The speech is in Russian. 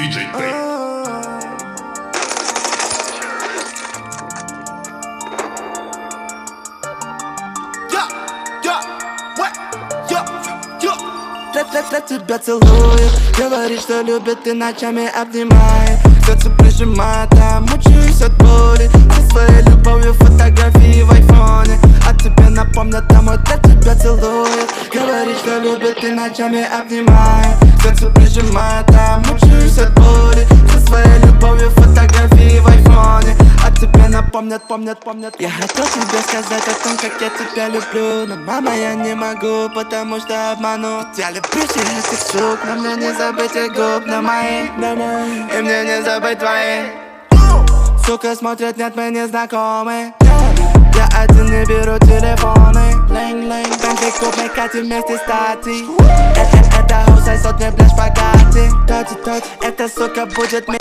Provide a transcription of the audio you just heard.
DJ Tape. Для тебя целую. Говорит, что любит, и ночами обнимает. Сердце прижимает, а мучаюсь от боли. Со своей любовью фотографии в айфоне. А тебе напомнят, домой для тебя целует. Говорит, что любит, и ночами обнимает. Сердце прижимает, а мучаюсь от боли. Со своей любовью фотографии в айфоне. А тебе напомнят, помнят. Я хотел тебе сказать о том, как я тебя люблю. Но, мама, я не могу, потому что обману. Я люблю всех этих сук, но мне не забыть их губ на мои. И мне не забыть твои. Сука смотрит, нет, мы не знакомы. Я один не беру телефоны. Бентли купный, Кати вместе с Тати. Это хаус, сотни, бля, шпагати. Эта сука будет мне.